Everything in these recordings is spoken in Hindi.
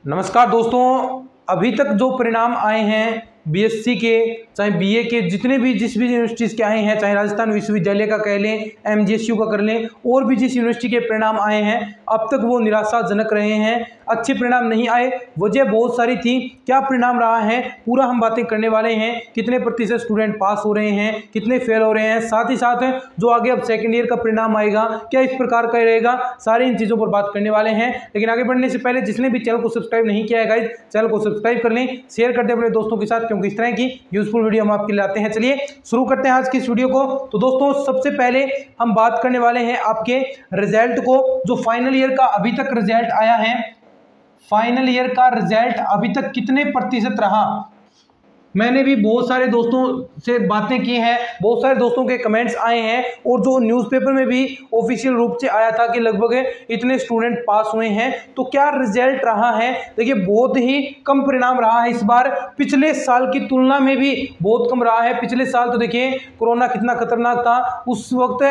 नमस्कार दोस्तों, अभी तक जो परिणाम आए हैं बीएससी के, चाहे बीए के, जितने भी जिस भी यूनिवर्सिटीज़ के आए हैं, चाहे राजस्थान विश्वविद्यालय का कह लें, एमजीएसयू का कर लें, और भी जिस यूनिवर्सिटी के परिणाम आए हैं अब तक वो निराशाजनक रहे हैं। अच्छे परिणाम नहीं आए, वजह बहुत सारी थी। क्या परिणाम रहा है पूरा हम बातें करने वाले हैं। कितने प्रतिशत स्टूडेंट पास हो रहे हैं, कितने फेल हो रहे हैं, साथ ही साथ जो आगे अब सेकेंड ईयर का परिणाम आएगा क्या इस प्रकार का रहेगा, सारी इन चीज़ों पर बात करने वाले हैं। लेकिन आगे बढ़ने से पहले जिसने भी चैनल को सब्सक्राइब नहीं किया है गाइस, चैनल को सब्सक्राइब कर लें, शेयर कर दें अपने दोस्तों के साथ, क्योंकि इस तरह की यूजफुल वीडियो हम आपके लिए लाते हैं। चलिए शुरू करते हैं आज की इस वीडियो को। तो दोस्तों सबसे पहले हम बात करने वाले हैं आपके रिजल्ट को, जो फाइनल ईयर का अभी तक रिजल्ट आया है। फाइनल ईयर का रिजल्ट अभी तक कितने प्रतिशत रहा। मैंने भी बहुत सारे दोस्तों से बातें की हैं, बहुत सारे दोस्तों के कमेंट्स आए हैं, और जो न्यूज़पेपर में भी ऑफिशियल रूप से आया था कि लगभग इतने स्टूडेंट पास हुए हैं। तो क्या रिजल्ट रहा है, देखिए बहुत ही कम परिणाम रहा है इस बार। पिछले साल की तुलना में भी बहुत कम रहा है। पिछले साल तो देखिए कोरोना कितना खतरनाक था, उस वक्त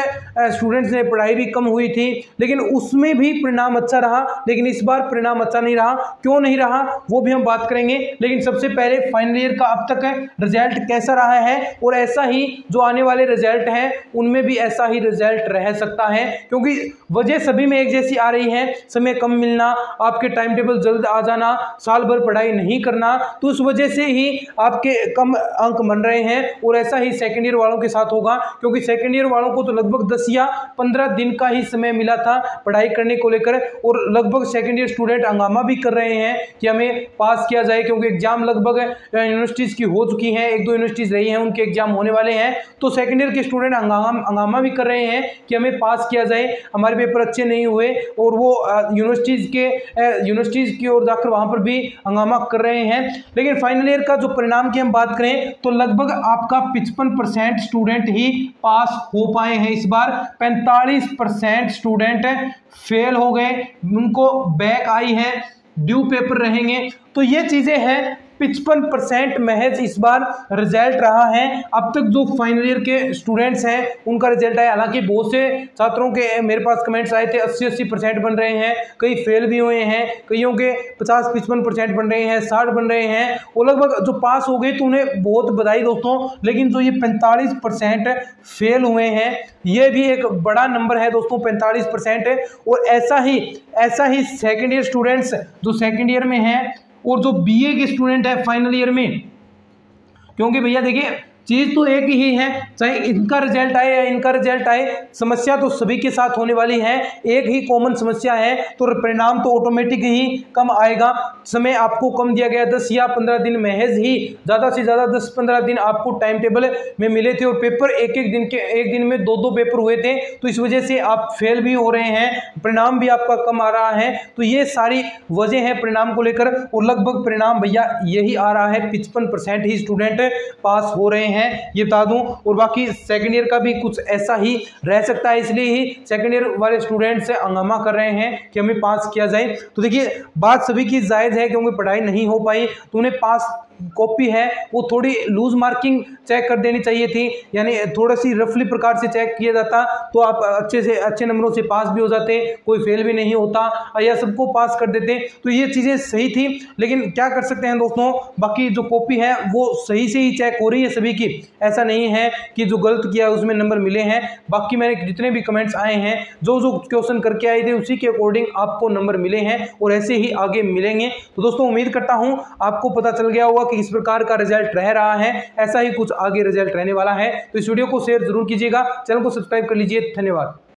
स्टूडेंट्स ने पढ़ाई भी कम हुई थी, लेकिन उसमें भी परिणाम अच्छा रहा। लेकिन इस बार परिणाम अच्छा नहीं रहा। क्यों नहीं रहा वो भी हम बात करेंगे। लेकिन सबसे पहले फाइनल ईयर का अब तक रिजल्ट कैसा रहा है, और ऐसा ही जो आने वाले रिजल्ट हैं उनमें भी ऐसा ही रिजल्ट रह सकता है, क्योंकि वजह सभी में एक जैसी आ रही है। समय कम मिलना, आपके टाइम टेबल जल्द आ जाना, साल भर पढ़ाई नहीं करना, तो उस वजह से ही आपके कम अंक बन रहे हैं। और ऐसा ही सेकेंड ईयर वालों के साथ होगा, क्योंकि सेकेंड ईयर वालों को तो लगभग 10 या 15 दिन का ही समय मिला था पढ़ाई करने को लेकर, और लगभग सेकेंड ईयर स्टूडेंट हंगामा भी कर रहे हैं कि हमें पास किया जाए, क्योंकि एग्जाम लगभग यूनिवर्सिटीज़ की हो चुकी हैं, एक दो यूनिवर्सिटीज़ रही हैं उनके एग्जाम होने वाले हैं। तो सेकेंड ईयर के स्टूडेंट हंगामा भी कर रहे हैं कि हमें पास किया जाए, हमारे पेपर अच्छे नहीं हुए, और वो यूनिवर्सिटीज़ की ओर जाकर वहाँ पर भी हंगामा कर रहे हैं। लेकिन फाइनल ईयर का जो परिणाम की हम बात करें तो लगभग आपका 55% स्टूडेंट ही पास हो पाए हैं इस बार। 45% स्टूडेंट फेल हो गए, उनको बैक आई है, ड्यू पेपर रहेंगे। तो ये चीज़ें हैं। 55% महज इस बार रिजल्ट रहा है। अब तक जो फाइनल ईयर के स्टूडेंट्स हैं उनका रिजल्ट आया, हालांकि बहुत से छात्रों के मेरे पास कमेंट्स आए थे 80% बन रहे हैं, कई फेल भी हुए हैं, कईयों के 50-55% बन रहे हैं, 60 बन रहे हैं, और लगभग जो पास हो गए तो उन्हें बहुत बधाई दोस्तों। लेकिन जो ये 45% फेल हुए हैं, ये भी एक बड़ा नंबर है दोस्तों, 45%। और ऐसा ही सेकेंड ईयर स्टूडेंट्स जो सेकेंड ईयर में हैं, और जो बीए के स्टूडेंट है फाइनल ईयर में, क्योंकि भैया देखिए चीज़ तो एक ही है, चाहे इनका रिजल्ट आए या इनका रिजल्ट आए, समस्या तो सभी के साथ होने वाली है। एक ही कॉमन समस्या है, तो परिणाम तो ऑटोमेटिक ही कम आएगा। समय आपको कम दिया गया, 10 या 15 दिन महज ही, ज़्यादा से ज़्यादा 10-15 दिन आपको टाइम टेबल में मिले थे, और पेपर एक दिन में 2-2 पेपर हुए थे। तो इस वजह से आप फेल भी हो रहे हैं, परिणाम भी आपका कम आ रहा है। तो ये सारी वजह है परिणाम को लेकर, और लगभग परिणाम भैया यही आ रहा है, 55% ही स्टूडेंट पास हो रहे हैं, ये बता दूं। और बाकी सेकंड ईयर का भी कुछ ऐसा ही रह सकता है, इसलिए ही सेकंड ईयर वाले स्टूडेंट से हंगामा कर रहे हैं कि हमें पास किया जाए। तो देखिए बात सभी की जायज़ है, क्योंकि पढ़ाई नहीं हो पाई तो उन्हें पास कॉपी है वो थोड़ी लूज मार्किंग चेक कर देनी चाहिए थी, यानी थोड़ा सी रफली प्रकार से चेक किया जाता तो आप अच्छे नंबरों से पास भी हो जाते, कोई फेल भी नहीं होता, या सबको पास कर देते। तो ये चीज़ें सही थी। लेकिन क्या कर सकते हैं दोस्तों, बाकी जो कॉपी है वो सही से ही चेक हो रही है सभी की, ऐसा नहीं है कि जो गलत किया उसमें नंबर मिले हैं। बाकी मैंने जितने भी कमेंट्स आए हैं, जो क्वेश्चन करके आए थे उसी के अकॉर्डिंग आपको नंबर मिले हैं, और ऐसे ही आगे मिलेंगे। तो दोस्तों उम्मीद करता हूं आपको पता चल गया होगा कि किस प्रकार का रिजल्ट रह रहा है, ऐसा ही कुछ आगे रिजल्ट रहने वाला है। तो इस वीडियो को शेयर जरूर कीजिएगा, चैनल को सब्सक्राइब कर लीजिए। धन्यवाद।